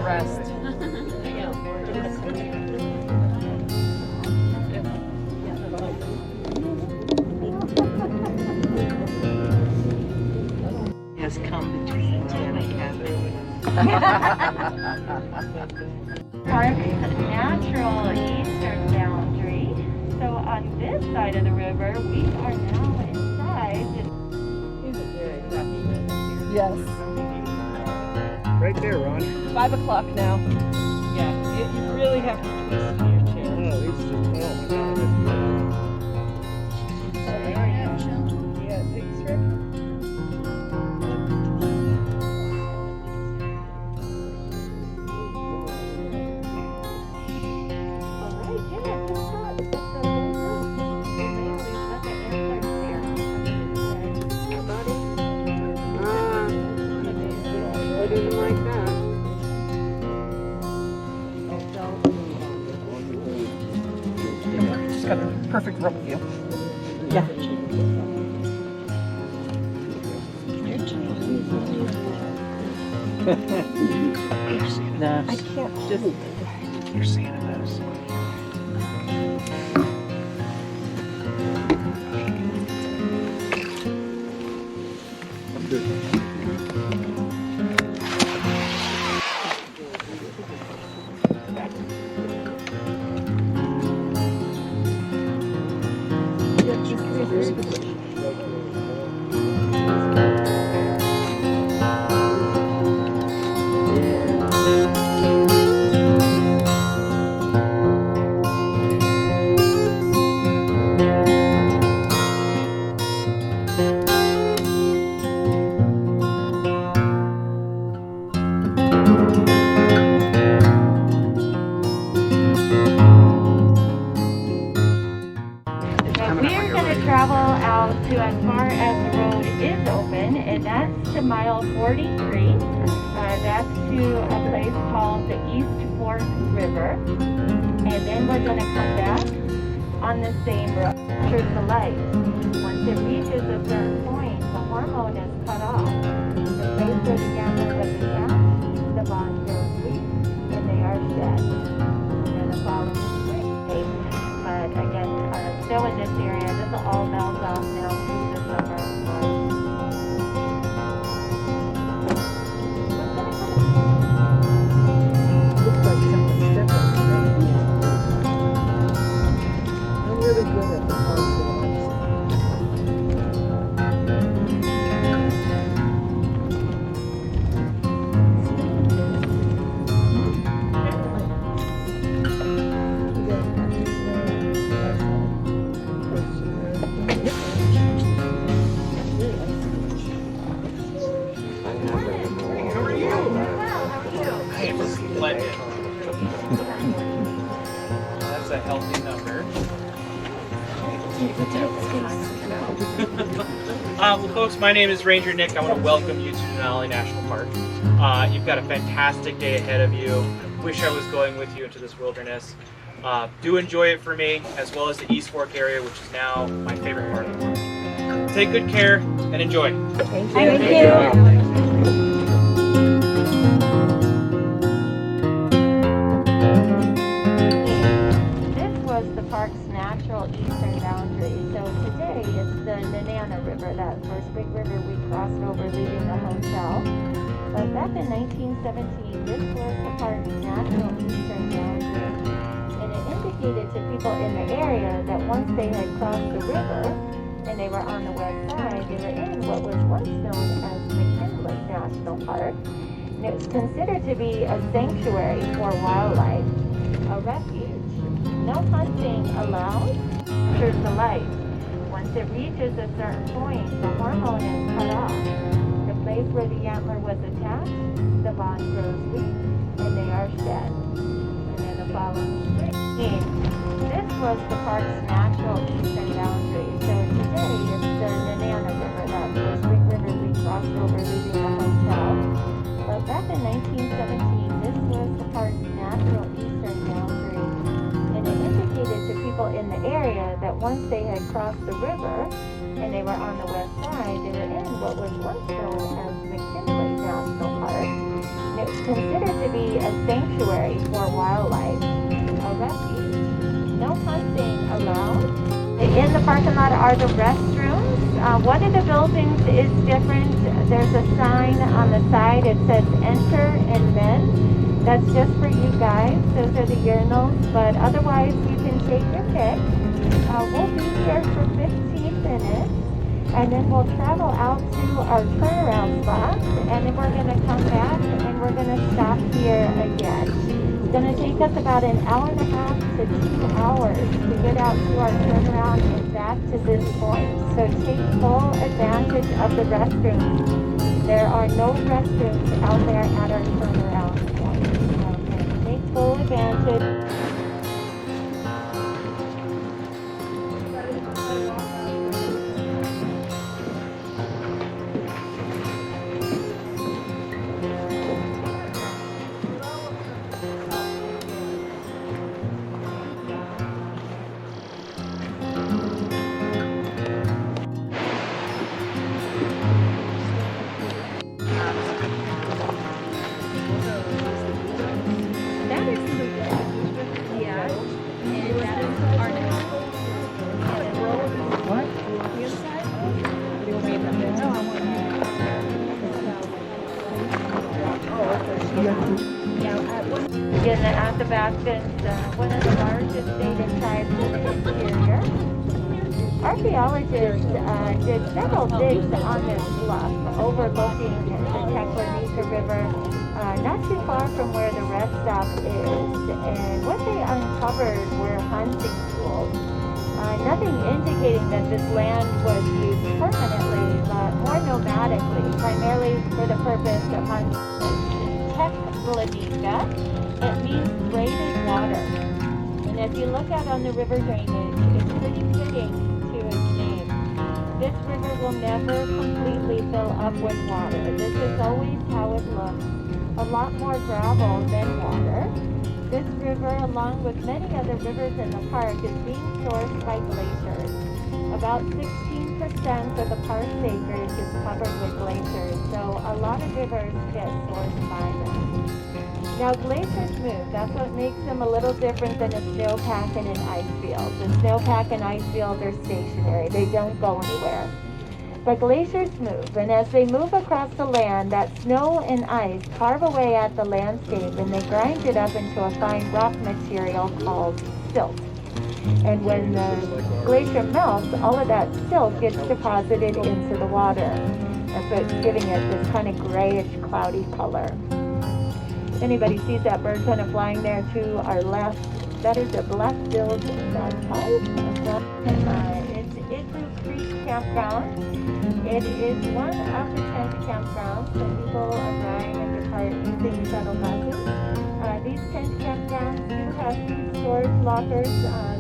rest. Has come between Tana Park natural eastern boundary. So on this side of the river, we are now inside. Yes. Right there, Ron. 5 o'clock now. Yeah, you really have to twist in your chair. Oh, he's just, oh my God. Yeah, thanks, Rick. I didn't like that. Just got a perfect rope view. Yeah. No. I can't just. You're seeing those. We're going to travel out to as far as the road is open, and that's to mile 43. That's to a place called the East Fork River. And then we're going to come back on the same road. Captures the light. Once it reaches a certain point, the hormone is cut off. The place where the gamma was attached, the bond grows weak, and they are shed. And the following spring. But again, still in this area, this will all melt off now through the summer. Looks like something's different. I'm really good at the concept. That's a healthy number. Well, folks, my name is Ranger Nick. I want to welcome you to Denali National Park. You've got a fantastic day ahead of you. Wish I was going with you into this wilderness. Do enjoy it for me, as well as the East Fork area, which is now my favorite part of the park. Take good care and enjoy. Thank you. Park's natural eastern boundary. So today it's the Nenana River, that first big river we crossed over leaving the hotel. But back in 1917, this was the park's natural eastern boundary. And it indicated to people in the area that once they had crossed the river and they were on the west side, they were in what was once known as McKinley National Park. And it was considered to be a sanctuary for wildlife, a refuge. No hunting allowed. Captures the light. Once it reaches a certain point, the hormone is cut off. The place where the antler was attached, the bond grows weak, and they are shed. And then the following spring. This was the park's natural eastern boundary. So today it's the Nenana River, that first big river we crossed over leaving the hotel. But back in 1917, this was the park's natural eastern boundary. To people in the area that once they had crossed the river and they were on the west side, they were in what was once known as McKinley National Park. And it considered to be a sanctuary for wildlife, a refuge. No hunting allowed. In the parking lot are the restrooms. One of the buildings is different. There's a sign on the side. It says enter and men. That's just for you guys. Those are the urinals, but otherwise you can take your pick. We'll be here for 15 minutes, and then we'll travel out to our turnaround spots, and then we're going to come back and we're going to stop here again. It's going to take us about an hour and a half to 2 hours to get out to our turnaround and back to this point. So take full advantage of the restrooms. There are no restrooms out there at our turnaround point. Okay, take full advantage. Again, at the back fence, one of the largest native tribes in the interior. Archaeologists did several digs on this bluff overlooking the Teclanica River, not too far from where the rest stop is. And what they uncovered were hunting tools. Nothing indicating that this land was used permanently, but more nomadically, primarily for the purpose of hunting. Teclanica, it means braided water. And if you look out on the river drainage, it's pretty fitting to its name. This river will never completely fill up with water. This is always how it looks. A lot more gravel than water. This river, along with many other rivers in the park, is being sourced by glaciers. About 16% of the park's acreage is covered with glaciers, so a lot of rivers get sourced by them. Now, glaciers move. That's what makes them a little different than a snowpack and an ice field. The snowpack and ice field are stationary. They don't go anywhere. But glaciers move, and as they move across the land, that snow and ice carve away at the landscape, and they grind it up into a fine rock material called silt. And when the glacier melts, all of that silt gets deposited into the water. That's what's giving it this kind of grayish, cloudy color. If anybody sees that bird kind of flying there to our left, that is a black-billed magpie. It's Igloo Creek Campground. It is one of the 10 campgrounds that people arrive and depart using shuttle buses. These 10 campgrounds do have food storage lockers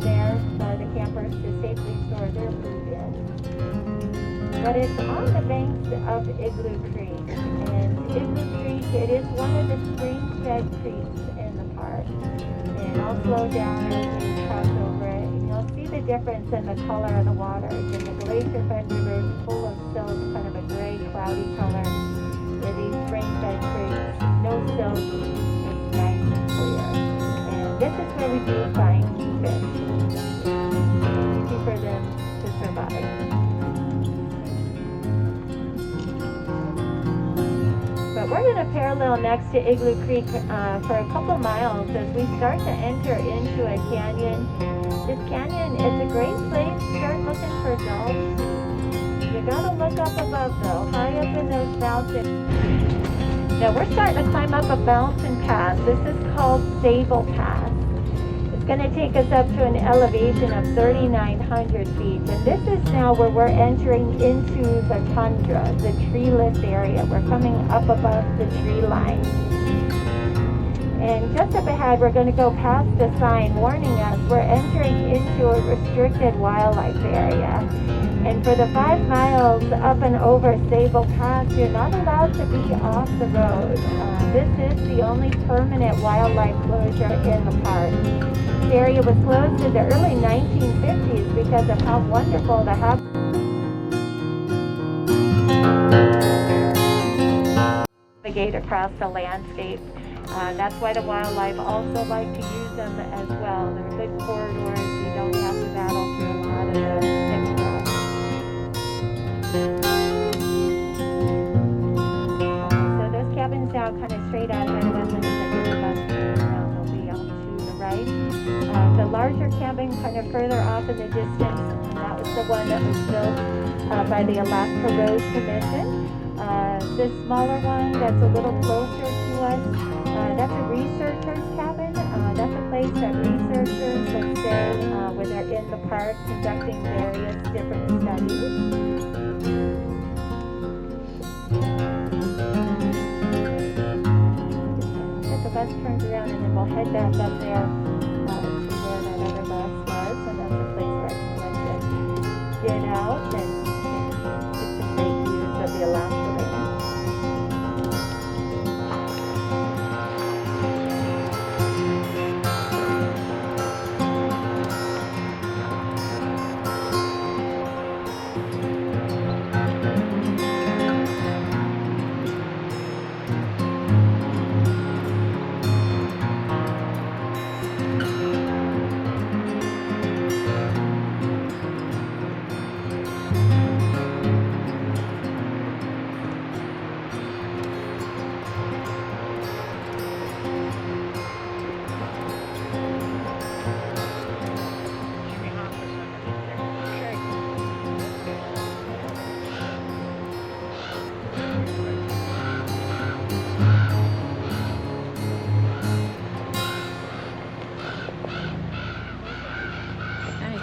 there for the campers to safely store their food in. But it's on the banks of Igloo Creek. And Igloo Creek, it is one of the spring-fed creeks in the park. And I'll slow down as we cross over it. You'll see the difference in the color of the water. In the glacier-fed river is full of silt, kind of a gray, cloudy color. Where these spring-fed creeks, no silt, it's nice and clear. And this is where we do find fish. It's easy for them to survive. But we're going to parallel next to Igloo Creek for a couple miles as we start to enter into a canyon. This canyon is a great place to start looking for dolls. You gotta look up above though, high up in those mountains. Now we're starting to climb up a mountain pass. This is called Sable Pass. It's going to take us up to an elevation of 3,900 feet. And this is now where we're entering into the tundra, the treeless area. We're coming up above the tree line. And just up ahead, we're going to go past a sign warning us we're entering into a restricted wildlife area. And for the 5 miles up and over Sable Pass, you're not allowed to be off the road. This is the only permanent wildlife closure in the park. This area was closed in the early 1950s because of how wonderful the navigate across the landscape. That's why the wildlife also like to use them as well. They're good corridors. You don't have to battle through a lot of the thick brush. So those cabins now kind of straight out ahead of us, and as I get the bus turn around, they'll be off to the right. The larger cabin kind of further off in the distance, and that was the one that was built by the Alaska Road Commission. This smaller one that's a little closer to us, that's a researcher's cabin. That's a place that researchers will stay when they're in the park conducting various different studies. Get the bus turned around and then we'll head back up there to where that other bus was, and that's a place where I can let you get out and get some great views of the Alaska Range.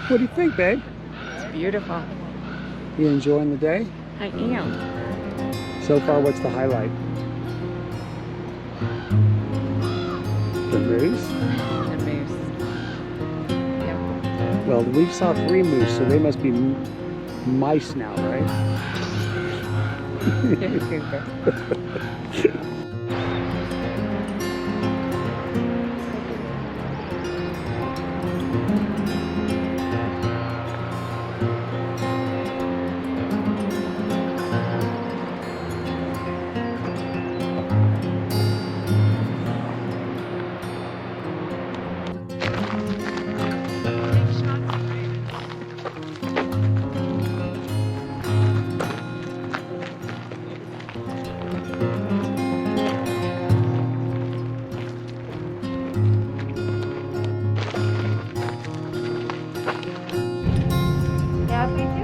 What do you think, babe? It's beautiful. You enjoying the day? I am. So far, what's the highlight? The moose? The moose. Yep. Well, we saw 3 moose, so they must be mice now, right? Cooper.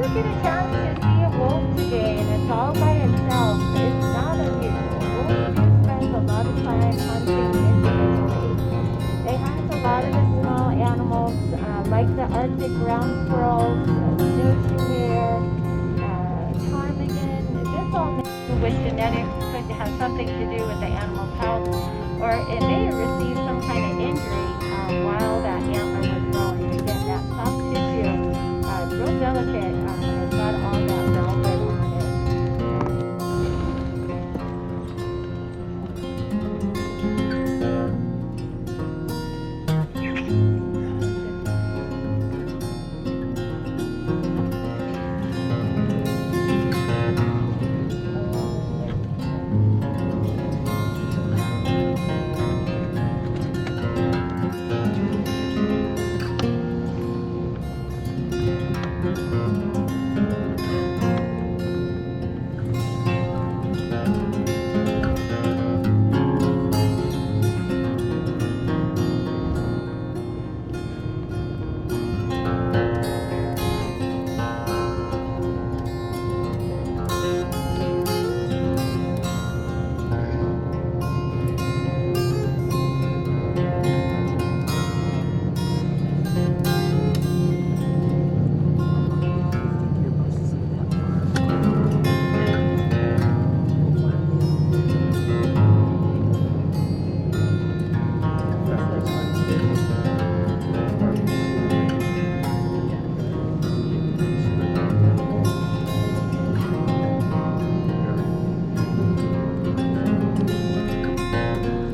Get a chance to see a wolf today, and it's all by itself. It's not unusual. Wolves do spend a lot of time hunting individually. They hunt a lot of the small animals, like the Arctic ground squirrels, snowshoe hare, ptarmigan. This all with genetics could have something to do with the animal's health, or it may have received some kind of injury while that antler was growing. Again, that soft tissue, real delicate. It's got all that velvet on it.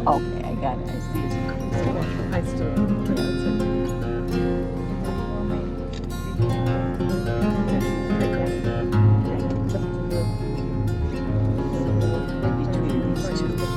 Okay, I got it. I see it. I still, yeah, it's between these two.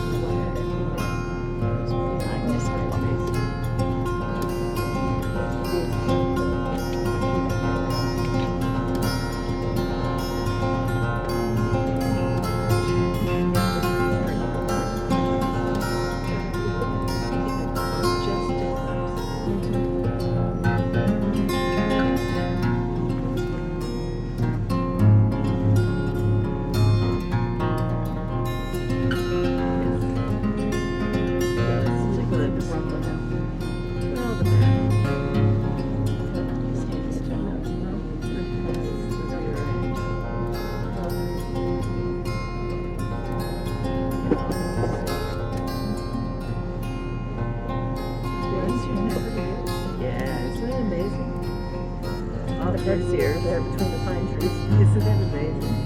Glaciers there between the pine trees. Isn't that amazing?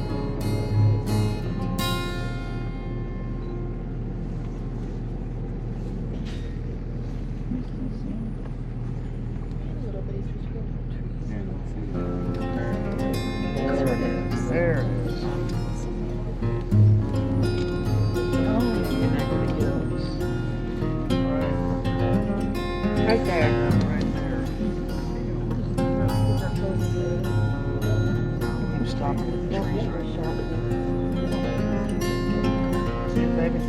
There it is. Right there. Right there. I'm stopping with the trees right now. See you, baby.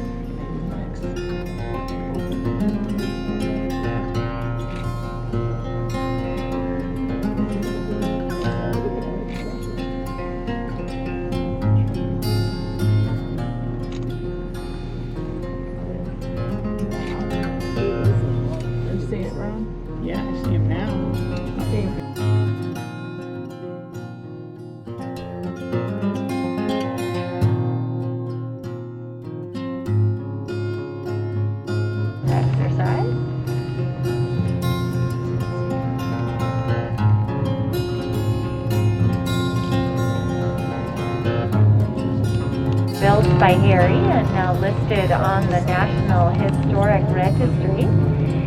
You see it, Ron? Yeah, I see him now. I think Exercise. Built by Harry and now listed on the National Historic Registry.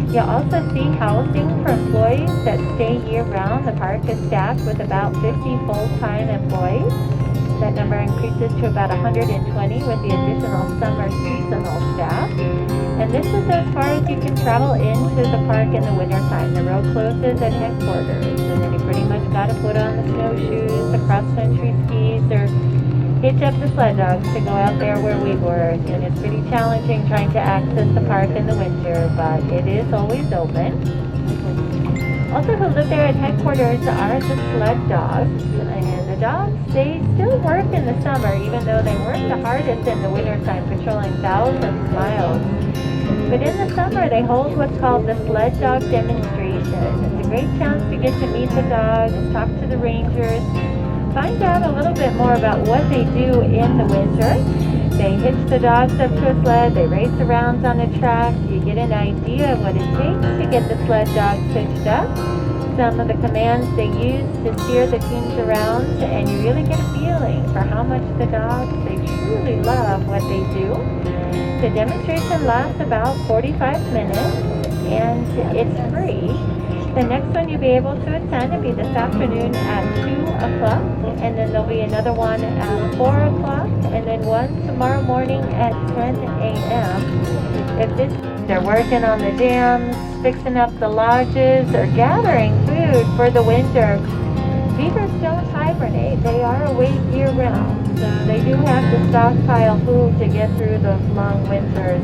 You'll also see housing for employees that stay year-round. The park is staffed with about 50 full-time employees. That number increases to about 120 with the additional summer seasonal staff. And this is as far as you can travel into the park in the wintertime. The road closes at headquarters, and then you pretty much got to put on the snowshoes, the cross-country skis, or hitch up the sled dogs to go out there where we were. And it's pretty challenging trying to access the park in the winter, but it is always open. Also who live there at headquarters are the sled dogs. And the dogs, they still work in the summer, even though they work the hardest in the wintertime, patrolling thousands of miles. But in the summer, they hold what's called the sled dog demonstration. It's a great chance to get to meet the dogs, talk to the rangers, find out a little bit more about what they do in the winter. They hitch the dogs up to a sled, they race around on a track, you get an idea of what it takes to get the sled dogs hitched up, some of the commands they use to steer the teams around, and you really get a feeling for how much the dogs, they truly love what they do. The demonstration lasts about 45 minutes, and it's free. The next one you'll be able to attend will be this afternoon at 2 o'clock, and then there'll be another one at 4 o'clock, and then one tomorrow morning at 10 a.m. They're working on the dams, fixing up the lodges, or gathering food for the winter. Beavers don't hibernate. They are awake year-round, so they do have to stockpile food to get through those long winters.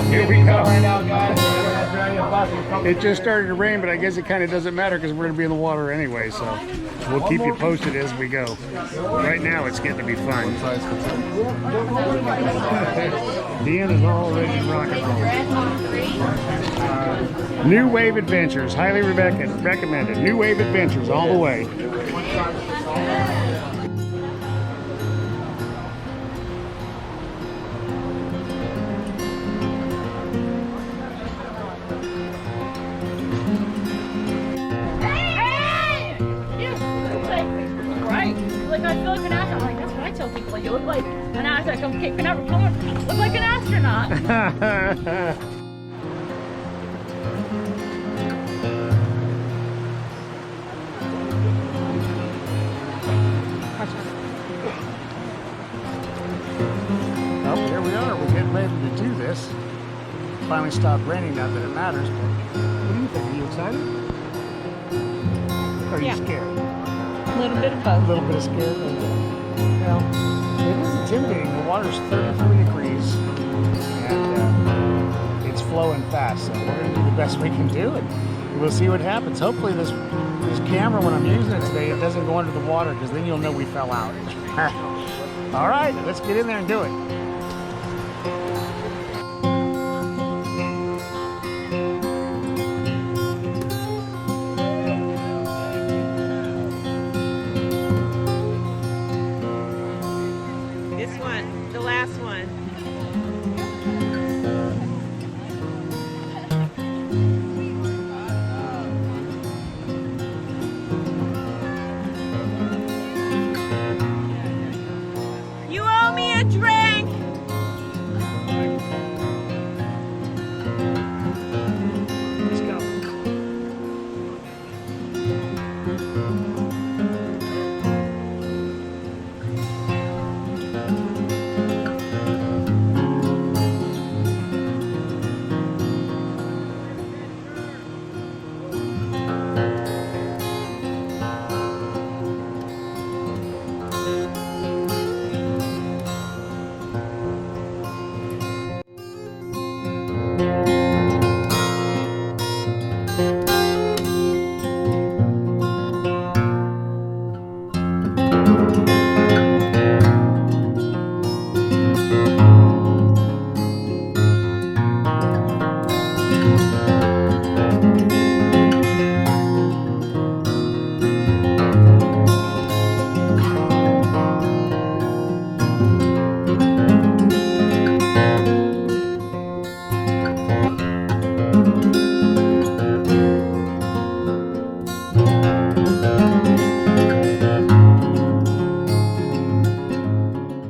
Here we go. It just started to rain, but I guess it kind of doesn't matter because we're going to be in the water anyway, so we'll keep you posted as we go. Right now, it's getting to be fun. Deanne is all ready to rock and roll. New Wave Adventures, highly recommended. New Wave Adventures all the way. Right. Like I feel like an asshole. Like, that's right. I tell people, you look like an astronaut. I'm kicking up, look like an astronaut. Well, here we are. We're getting ready to do this. Finally stopped raining, not that it matters. But what do you think? Are you excited? Or are you scared? A little bit of both. A little bit of scared. Well, it is intimidating. The water's 33 degrees and it's flowing fast. So we're going to do the best we can do and we'll see what happens. Hopefully this camera, when I'm using it today, it doesn't go under the water because then you'll know we fell out. All right, let's get in there and do it.